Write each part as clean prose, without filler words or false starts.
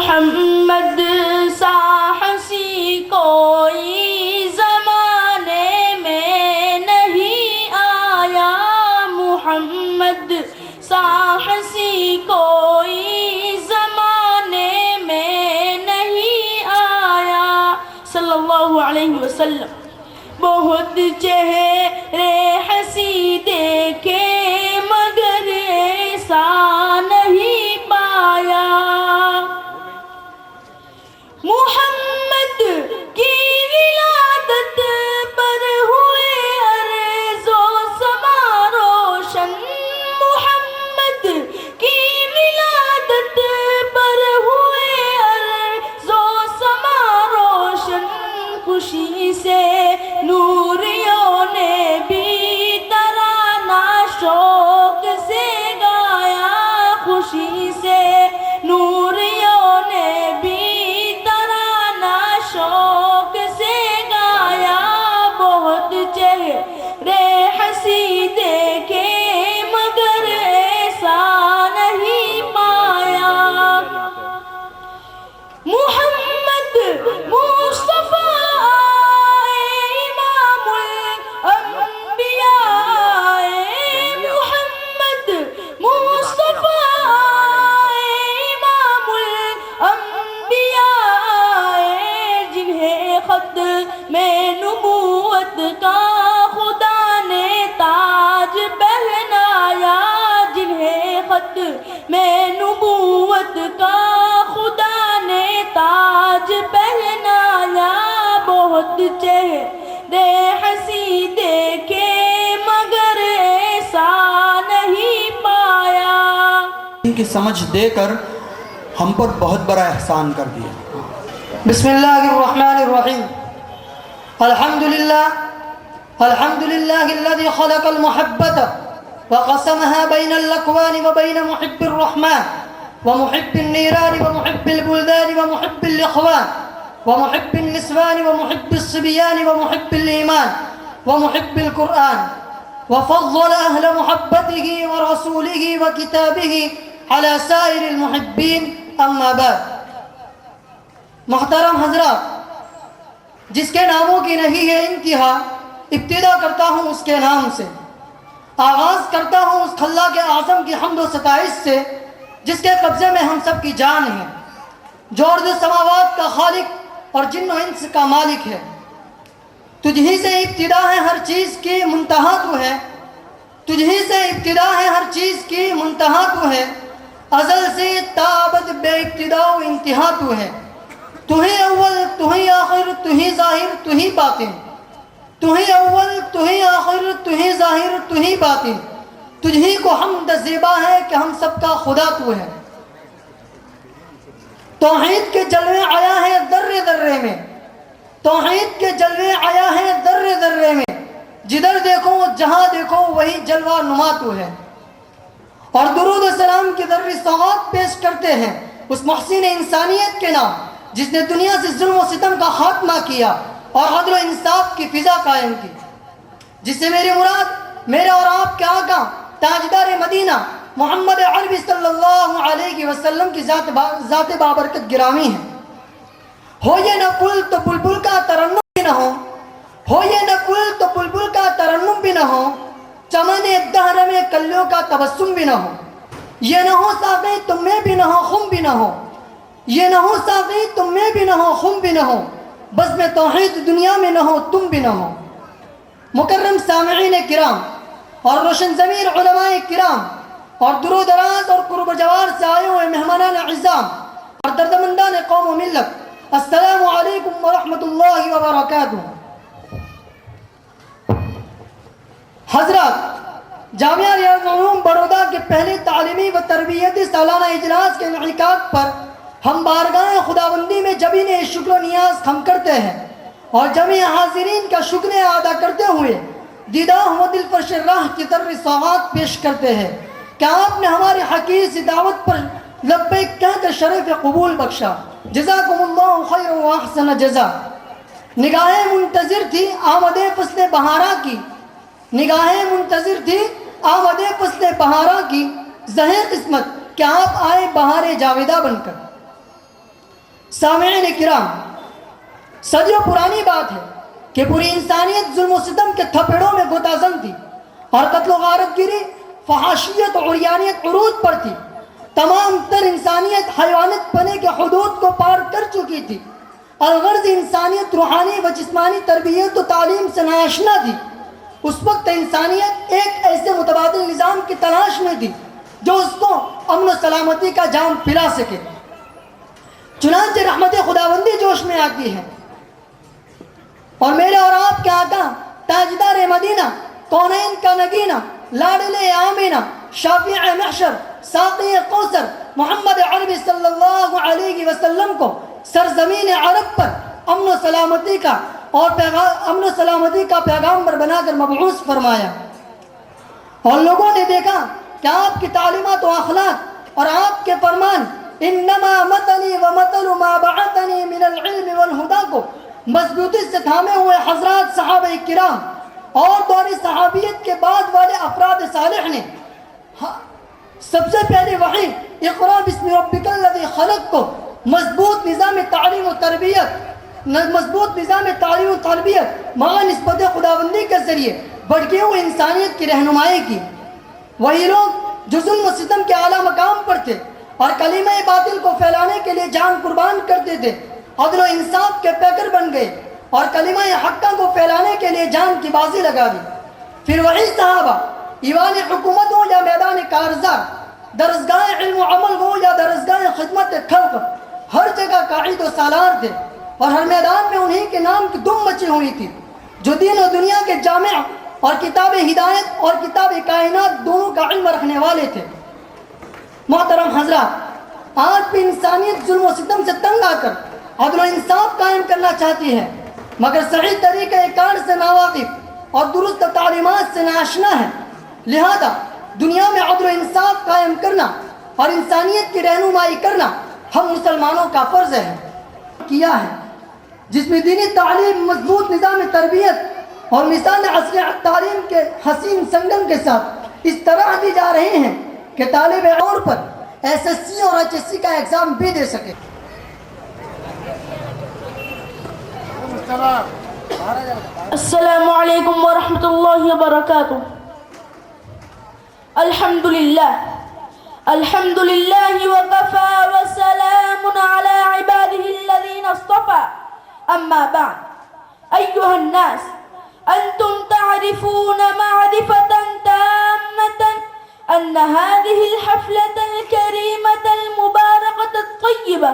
محمد سا ہنسی کوئی زمانے میں نہیں آیا، محمد سا ہنسی کوئی زمانے میں نہیں آیا صلی اللہ علیہ وسلم۔ بہت چہرے ہنسی دیکھے مگر ایسا نہیں پایا، محمد کی ولادت پر ہوئے عرض و سما روشن، محمد کی ولادت پر ہوئے عرض و سما روشن، خوشی سے نوریوں نے بھی ترانہ شوق سے گایا، خوشی سے نوریوں نے بھی ترانہ شوق سے گایا، بہت چہرے ہنسی دیکھے مگر ایسا نہیں پایا، محمد مصطفیٰ امام الانبیاء، محمد مصطفیٰ امام الانبیاء، جنہیں خط میں نبوت کا خدا نے تاج پہنایا، جنہیں خط میں نبوت کا خدا نے تاج پہنایا، بہت چہرے ہنسی دیکھے مگر ایسا نہیں پایا۔ ان کی سمجھ دے کر ہم پر بہت بڑا احسان کر دیا۔ بسم اللہ الرحمن الرحیم، الحمدللہ الذي خلق المحبة وقسمها بين الأكوان وبين محب الرحمن ومحب النيران ومحب البلدان ومحب الإخوان ومحب النسوان ومحب الصبيان ومحب الإيمان ومحب القرآن، وفضل أهل محبته ورسوله وكتابه على سائر المحبين، أما بعد۔ محترم حضرات، جس کے ناموں کی نہیں ہے انتہا، ابتدا کرتا ہوں اس کے نام سے، آغاز کرتا ہوں اس خلاق اعظم کی حمد و ستائش سے جس کے قبضے میں ہم سب کی جان ہے، جو ارض سماوات کا خالق اور جن و انس کا مالک ہے۔ تجھ ہی سے ابتدا ہے ہر چیز کی منتہا تو ہے، تجھ ہی سے ابتدا ہے ہر چیز کی منتہا تو ہے، ازل سے تا ابد بے ابتدا و انتہا تو ہے، تو ہی اول تو ہی آخر تو ہی ظاہر تو ہی باطن، تو ہی اول تو ہی آخر تو ہی ظاہر تو ہی باطن، تجھ ہی کو حمد زیبا ہے کہ ہم سب کا خدا تو ہے۔ توحید کے جلوے آیا ہے ذرے ذرے میں، توحید کے جلوے آیا ہے ذرے ذرے میں، جدھر دیکھو جہاں دیکھو وہی جلوہ نما تو ہے۔ اور درود و سلام کی ذرّی سوغات پیش کرتے ہیں اس محسن انسانیت کے نام جس نے دنیا سے ظلم و ستم کا خاتمہ کیا اور عدل و انصاف کی فضا قائم کی، جس سے میری مراد میرے اور آپ کے آقا تاجدار مدینہ محمد عربی صلی اللہ علیہ وسلم کی ذات بابرکت گرامی ہے۔ ہو یہ نہ پل تو بلبل کا ترنم بھی نہ ہو یہ نہ پل تو بلبل کا ترنم بھی نہ ہو، چمن دہر میں کلیوں کا تبسم بھی نہ ہو، یہ نہ ہو ساقی تم میں بھی نہ ہو خم بھی نہ ہو، یہ نہ ہو ساقی تم میں بھی نہ ہو خم بھی نہ ہو، بزم توحید دنیا میں نہ ہو تم بھی نہ ہو۔ مکرم سامعین کرام اور روشن ضمیر علماء کرام اور دور و دراز اور قرب و جوار سے آئے ہوئے مہمانان اعزام اور دردمندان قوم و ملت، السلام علیکم ورحمۃ اللہ وبرکاتہ۔ حضرات، جامعہ ریاض العلوم بڑودہ کے پہلے تعلیمی و تربیتی سالانہ اجلاس کے انعقاد پر ہم بارگاہ خداوندی میں جبین شکر و نیاز خم کرتے ہیں اور جميع حاضرین کا شکر ادا کرتے ہوئے دیدہ و دلفرش راہ کی طرح سوغات پیش کرتے ہیں کہ آپ نے ہماری حقیر سی دعوت پر لبیک کہہ کر شرف قبول بخشا، جزاکم اللہ خیر و احسن جزا۔ نگاہیں منتظر تھی آمد فصل بہارا کی، نگاہیں منتظر تھی آمد فصل بہارا کی، زہیں قسمت کہ آپ آئے بہار جاویدہ بن کر۔ سامعین کرام، صدیوں پرانی بات ہے کہ پوری انسانیت ظلم و ستم کے تھپڑوں میں گوتازن تھی اور قتل و غارت گری، فحاشیت اور عریانیت عروج پر تھی۔ تمام تر انسانیت حیوانت پنے کے حدود کو پار کر چکی تھی۔ الغرض انسانیت روحانی و جسمانی تربیت و تعلیم سے ناآشنا تھی۔ اس وقت انسانیت ایک ایسے متبادل نظام کی تلاش میں تھی جو اس کو امن و سلامتی کا جام پلا سکے۔ چنانچہ رحمت خداوندی جوش میں آتی ہے اور میرے اور آپ کے آقا تاجدار مدینہ، کونین کا نگینہ، لاڈل آمینہ، شافع محشر، ساقی کوثر محمد عربی صلی اللہ علیہ وسلم کو سرزمین عرب پر امن و سلامتی کا پیغامبر بنا کر مبعوث فرمایا، اور لوگوں نے دیکھا کہ آپ کی تعلیمات و اخلاق اور آپ کے فرمان انما مثلی و مثل ما بعثنی من العلم والہدی کو مضبوطی سے تھامے ہوئے حضرات صحابہ کرام اور دور صحابیت کے بعد والے افراد صالح نے سب سے پہلے وحی اقرا بسم ربک الذی خلق کو مضبوط نظام تعلیم و تربیت مع نسبت خداوندی کے ذریعے بڑھتی ہوئی انسانیت کی رہنمائی کی۔ وہی لوگ جو ظلم و ستم کے اعلیٰ مقام پر تھے اور کلمہ باطل کو پھیلانے کے لیے جان قربان کرتے تھے، عدل و انصاف کے پیکر بن گئے اور کلمہ حقہ کو پھیلانے کے لیے جان کی بازی لگا دی۔ پھر وہی صحابہ ایوان حکومت ہو یا میدان کارزار، درسگاہ علم و عمل ہو یا درسگاہ خدمت خلق، ہر جگہ قائد و سالار تھے اور ہر میدان میں انہی کے نام کی دم مچی ہوئی تھی، جو دین و دنیا کے جامع اور کتاب ہدایت اور کتاب کائنات دونوں کا علم رکھنے والے تھے۔ محترم حضرات، آج بھی انسانیت ظلم و ستم سے تنگ آ کر عدل و انصاف قائم کرنا چاہتی ہے، مگر صحیح طریقہ کار سے ناواقف اور درست تعلیمات سے ناآشنا ہے۔ لہذا دنیا میں عدل و انصاف قائم کرنا اور انسانیت کی رہنمائی کرنا ہم مسلمانوں کا فرض ہے کیا ہے، جس میں دینی تعلیم، مضبوط نظام تربیت اور مثال عصری تعلیم کے حسین سنگم کے ساتھ اس طرح دی جا رہے ہیں کہ طالب طور پر ایس ایس سی اور ایچ ایس سی کا ایگزام بھی دے سکے۔ السلام علیکم ورحمۃ اللہ وبرکاتہ۔ الحمد للہ وکفى وسلام على عباده الذين اصطفى، اما بعد ایها الناس، انتم تعرفون معرفة تامة ان هذه الحفلة الكريمة المباركة الطيبة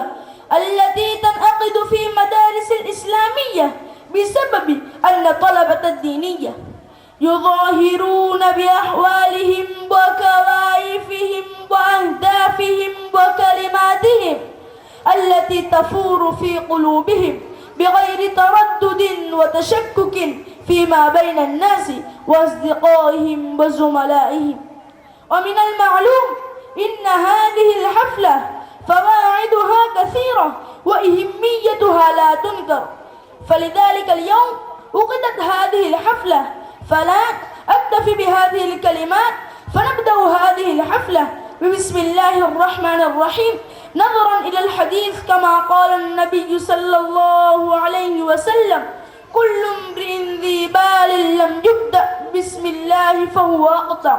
التي تنعقد في مدارس الإسلامية بسبب أن طلبة الدينية يظاهرون بأحوالهم وكوائفهم وأهدافهم وكلماتهم التي تفور في قلوبهم بغير تردد وتشكك فيما بين الناس وأصدقائهم وزملائهم. ومن المعلوم إن هذه الحفلة فواعدها كثيرة وأهميتها لا تنكر، فلذلك اليوم عقدت هذه الحفلة، فلا أكتفي بهذه الكلمات، فنبدأ هذه الحفلة بسم الله الرحمن الرحيم، نظرا إلى الحديث كما قال النبي صلى الله عليه وسلم: كل امرئ ذي بال لم يبدأ بسم الله فهو أقطع.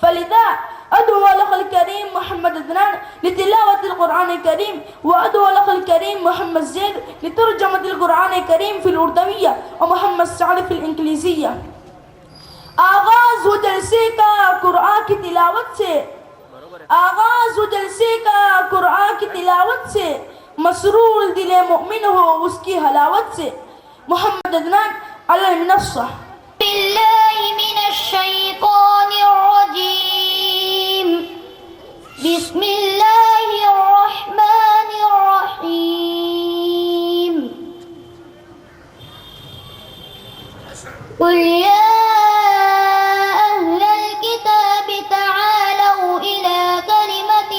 فلذا أدعو الأخ الكريم محمد عدنان لتلاوة القرآن الكريم، وأدعو الأخ الكريم محمد زيد لترجمة القرآن الكريم في الأردوية، ومحمد سعد في الإنجليزية. آغاز ہو جلسے کا قرآن کی تلاوت سے، آغاز ہو جلسے کا قرآن کی تلاوت سے، مسرور دل مؤمن ہو اس کی حلاوت سے. محمد عدنان علی المنصہ. بالله من الشيطان الرجيم. بسم الله الرحمن الرحيم. قل يا أهل الكتاب تعالوا إلى كلمة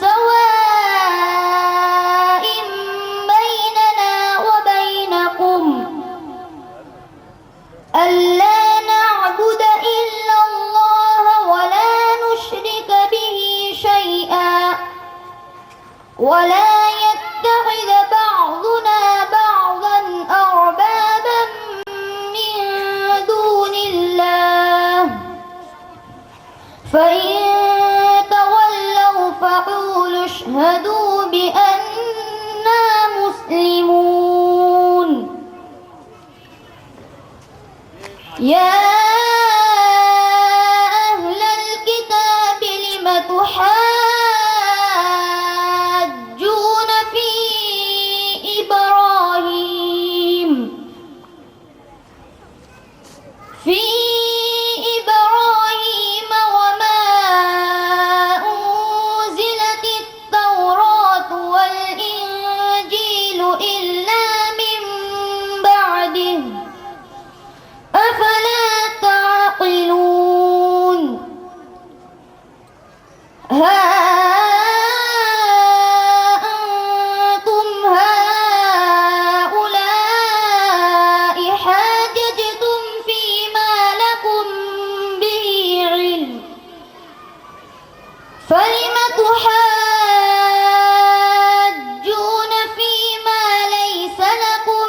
سواء بيننا وبينكم ألا نعبد إلا الله ولا نشرك به شيئا فإن تولوا فقولوا اشهدوا بأننا مسلمون يا أهل الكتاب لم تحاجون في إبراهيم وما أنزلت التوراة والإنجيل إلا من بعده أفلا تعقلون ها أنتم هؤلاء حاججتم فيما لكم به علم فلم تحاجون فيما ليس لكم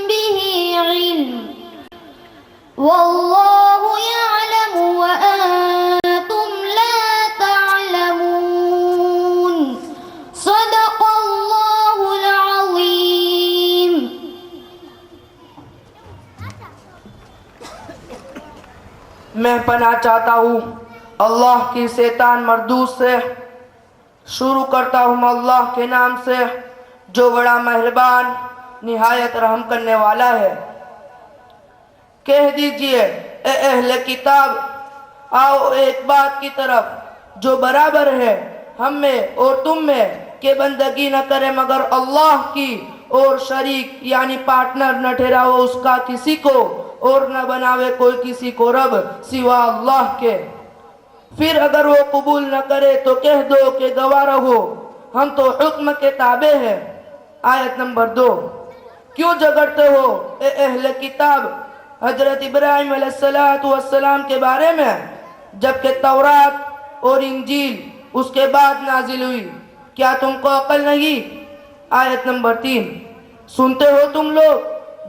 به علم والله يعلم وأنتم لا تعلمون صدق الله العظيم. میں پناہ چاہتا ہوں اللہ کی شیطان مردود سے. شروع کرتا ہوں اللہ کے نام سے جو بڑا مہربان نہایت رحم کرنے والا ہے. کہہ دیجئے اے اہل کتاب آؤ ایک بات کی طرف جو برابر ہے ہم میں اور تم میں کہ بندگی نہ کرے مگر اللہ کی اور شریک یعنی پارٹنر نہ ٹھہراؤ اس کا کسی کو اور نہ بناوے کوئی کسی کو رب سوا اللہ کے. پھر اگر وہ قبول نہ کرے تو کہہ دو کہ گواہ رہو ہم تو حکم کے تابع ہیں. آیت نمبر 2. کیوں جھگڑتے ہو اے اہل کتاب حضرت ابراہیم علیہ السلام کے بارے میں جبکہ تورات اور انجیل اس کے بعد نازل ہوئی؟ کیا تم کو عقل نہیں؟ آیت نمبر 3. سنتے ہو تم لوگ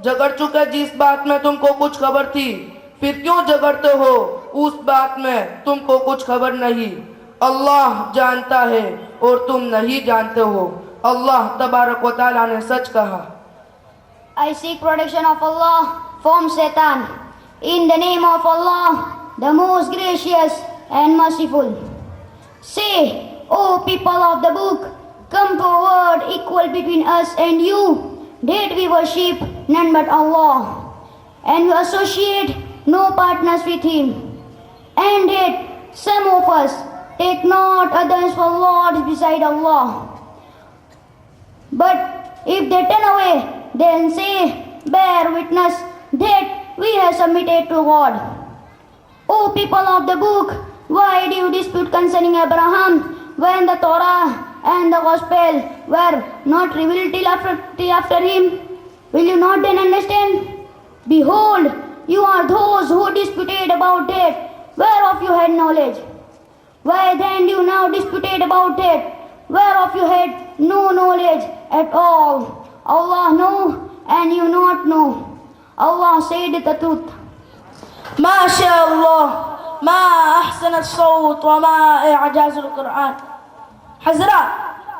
جھگڑ چکے جس بات میں تم کو کچھ خبر تھی پھر کیوں جھگڑتے ہو اس بات میں تم کو کچھ خبر نہیں؟ اللہ جانتا ہے اور تم نہیں جانتے ہو. اللہ تبارک و تعالیٰ نے سچ کہا. I seek protection of Allah from Satan. In the name of Allah, the most gracious and merciful. Say, O people of the book, come to a word equal between us and you, that we worship none but Allah, and we associate no partners with Him, and that some of us take not others for lords beside Allah. But if they turn away, then say, bear witness that we have submitted to God. O people of the book, why do you dispute concerning Abraham when the Torah and the Gospel were not revealed till after him? Will you not then understand? Behold, you are those who disputed about that whereof you had knowledge. Why then do you now disputed about that whereof you had no knowledge at all? Allah know and you not know. Allah said the truth. ما شاء الله ما أحسن الصوت وما إعجاز القرآن. حضرات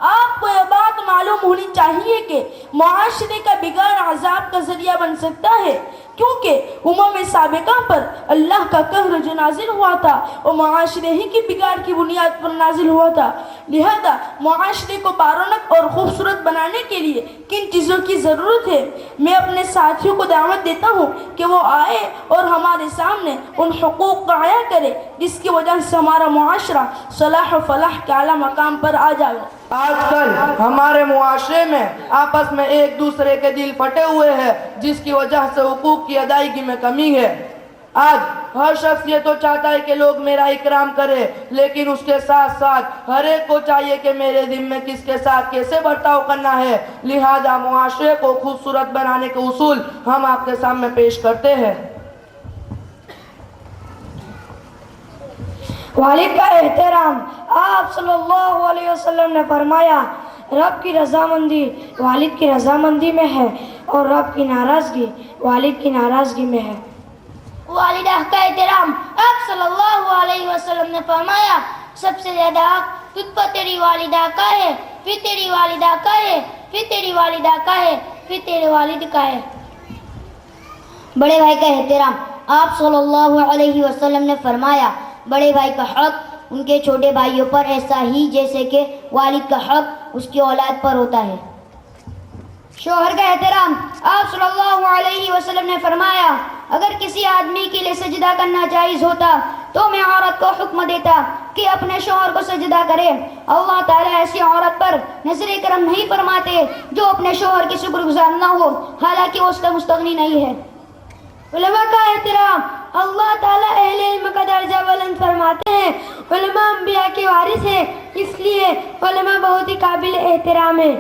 آپ کو یہ بات معلوم ہونی چاہیے کہ معاشرے کا بگاڑ عذاب کا ذریعہ بن سکتا ہے کیونکہ امم سابقہ پر اللہ کا قہر جو نازل ہوا تھا وہ معاشرے ہی کی بگاڑ کی بنیاد پر نازل ہوا تھا. لہذا معاشرے کو بارونق اور خوبصورت بنانے کے لیے کن چیزوں کی ضرورت ہے؟ میں اپنے ساتھیوں کو دعوت دیتا ہوں کہ وہ آئے اور ہمارے سامنے ان حقوق کا عیا کرے جس کی وجہ سے ہمارا معاشرہ صلاح و فلاح کے اعلیٰ مقام پر آ جائے. آج کل ہمارے معاشرے میں آپس میں ایک دوسرے کے دل پھٹے ہوئے ہیں جس کی وجہ سے حقوق کی ادائیگی میں کمی ہے. آج ہر شخص یہ تو چاہتا ہے کہ لوگ میرا اکرام کرے لیکن اس کے ساتھ ساتھ ہر ایک کو چاہیے کہ میرے ذمے کس کے ساتھ کیسے برتاؤ کرنا ہے. لہذا معاشرے کو خوبصورت بنانے کے اصول ہم آپ کے سامنے پیش کرتے ہیں. والد کا احترام. آپ صلی اللہ علیہ وسلم نے فرمایا رب کی رضامندی والد کی رضامندی میں ہے اور رب کی ناراضگی والد کی ناراضگی میں ہے. والدہ کا احترام. آپ صلی اللہ علیہ وسلم نے فرمایا سب سے زیادہ حق تجھ پر تیری والدہ کا ہے, پھر تیری والدہ کا ہے, پھر تیری والدہ کا ہے, پھر تیرے والد کا ہے. بڑے بھائی کا احترام. آپ صلی اللہ علیہ وسلم نے فرمایا بڑے بھائی کا حق ان کے چھوٹے بھائیوں پر ایسا ہی جیسے کہ والد کا حق اس کی اولاد پر ہوتا ہے. شوہر کا احترام. آپ صلی اللہ علیہ وسلم نے فرمایا اگر کسی آدمی کے لیے سجدہ کرنا جائز ہوتا تو میں عورت کو حکم دیتا کہ اپنے شوہر کو سجدہ کرے. اللہ تعالیٰ ایسی عورت پر نظر کرم نہیں فرماتے جو اپنے شوہر کی شکر گزار نہ ہو حالانکہ وہ اس کا مستغنی نہیں ہے. علماء کا احترام. اللہ تعالیٰ اہل علم کا درجہ بلند فرماتے ہیں. علماء انبیاء کے وارث ہیں, اس لیے علماء بہت ہی قابل احترام ہیں.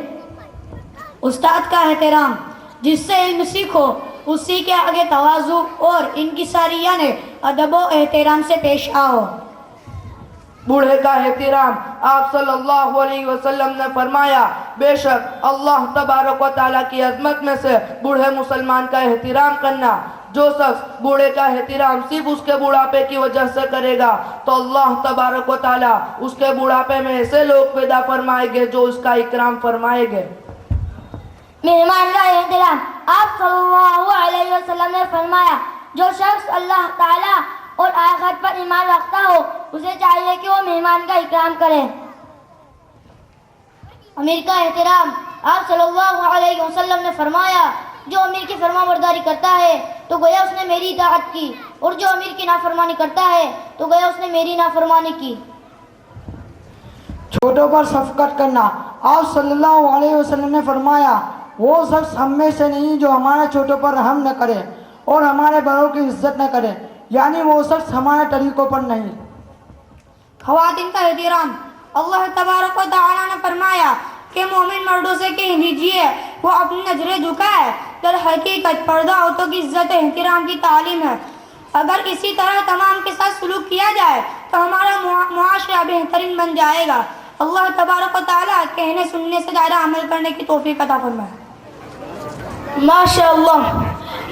استاد کا احترام. جس سے علم سیکھو اسی کے آگے تواضع اور انکساری یعنی ادب و احترام سے پیش آؤ. بوڑھے کا احترام. آپ صلی اللہ علیہ وسلم نے فرمایا بے شک اللہ تبارک و تعالیٰ کی عظمت میں سے بوڑھے مسلمان کا احترام کرنا. جو شخص بوڑھے کا احترام صرف اس کے بڑھاپے کی وجہ سے کرے گا تو اللہ تبارک و تعالیٰ اس کے بڑھاپے میں ایسے لوگ پیدا فرمائیں گے جو اس کا اکرام فرمائیں گے. مہمان کا احترام. آپ صلی اللہ علیہ وسلم نے فرمایا جو شخص اللہ تعالیٰ اور آخرت پر ایمان رکھتا ہو اسے چاہیے کہ وہ مہمان کا اکرام کرے. امیر کا احترام. آپ صلی اللہ علیہ وسلم نے فرمایا جو امیر کی فرما برداری کرتا ہے تو گویا اس نے میری اطاعت کی, اور جو امیر کی نافرمانی کرتا ہے تو گویا اس نے میری نافرمانی کی. چھوٹوں پر شفقت کرنا. آپ صلی اللہ علیہ وسلم نے فرمایا وہ شخص ہم میں سے نہیں جو ہمارے چھوٹوں پر رحم نہ کرے اور ہمارے بڑوں کی عزت نہ کرے, یعنی وہ شخص ہمارے طریقوں پر نہیں. خواتین کا احترام. اللہ تبارک و تعالیٰ نے فرمایا کہ مومن مردوں سے کہہ دیجیے وہ اپنی نظریں جھکائے. در حقیقت پردہ عورتوں کی عزت احترام کی تعلیم ہے. اگر اسی طرح تمام کے ساتھ سلوک کیا جائے تو ہمارا معاشرہ بہترین بن جائے گا. اللہ تبارک و تعالیٰ کہنے سننے سے زیادہ عمل کرنے کی توفیق عطا فرمائے. MashaAllah,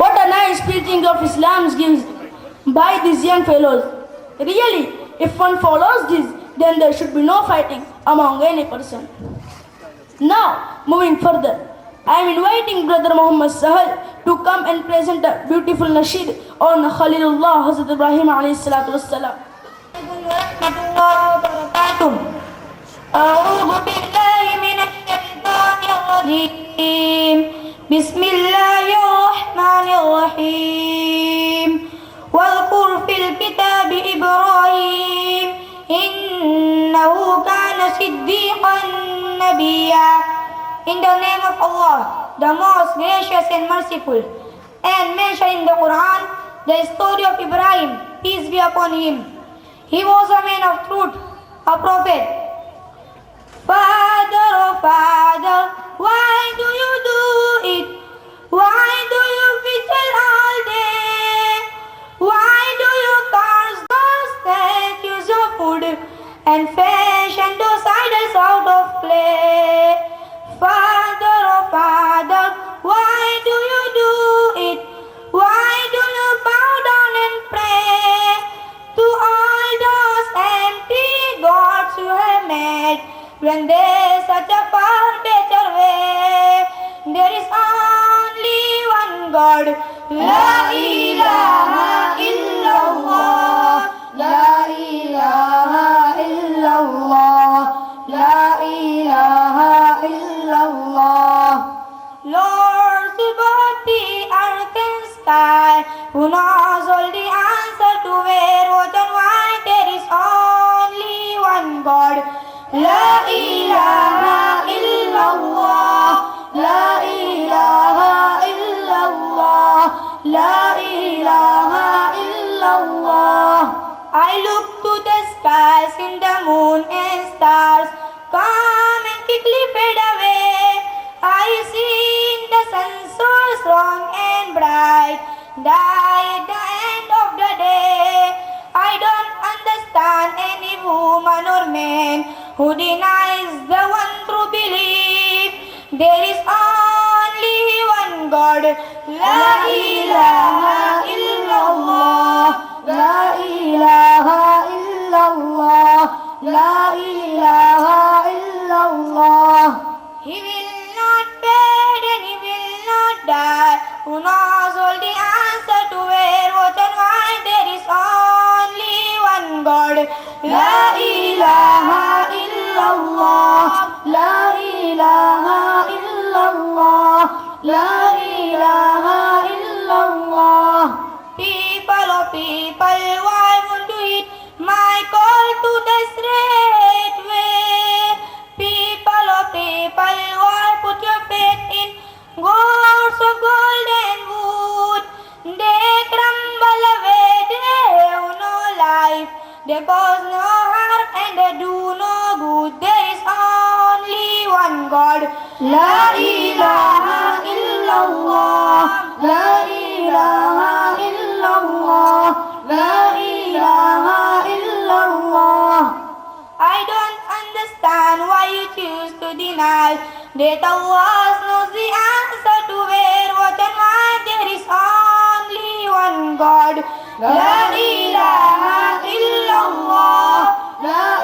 what a nice teaching of Islam gives by these young fellows. Really, if one follows this, then there should be no fighting among any person. Now, moving further, I am inviting Brother Muhammad Sahal to come and present a beautiful nasheed on Khalilullah Hazrat Ibrahim alayhi salatu wassalam. أعوذ بالله من الشيطان الرجيم. بسم الله الرحمن الرحيم. واذكر في الكتاب إبراهيم إنه كان صديقا نبيا. In the name of Allah, the most gracious and merciful. And mentioned in the Quran the story of Ibrahim, peace be upon him. He was a man of truth, a prophet. Father, oh Father, why do you do it? Why do you vigil all day? Why do you curse those statues of wood and fashion those idols out of clay? Father, oh Father, why do you do it? Why do you bow down and pray to all those empty gods you have made? When there's such a far better way, there is only one God. La ilaha illallah, la ilaha illallah, la ilaha illallah. Lord above the earth and sky, who knows all the answer to where, what and why, there is only one God. La ilaha illallah, la ilaha illallah, la ilaha illallah. I look to the skies in the moon and stars come and quickly fade away. I see the sun so strong and bright die at the end of the day. I don't understand any woman or man who denies the one true belief. There is only one God. La ilaha illallah, He will not fade and he will not die. Who knows all the answer to where, what and why? There is only one God. La ilaha illallah. La ilaha illallah. La ilaha illallah. People, oh people, why won't you heed my call to the straight way? People, oh people, why put your faith in gods of gold and wood? They crumble away, they have no life, they cause no harm and they do no good. There is only one God. La ilaha illallah. La ilaha illallah. La ilaha illallah. I don't understand why you choose to deny that Allah knows the answer to where, what and why. There is only one God. La ilaha illallah. La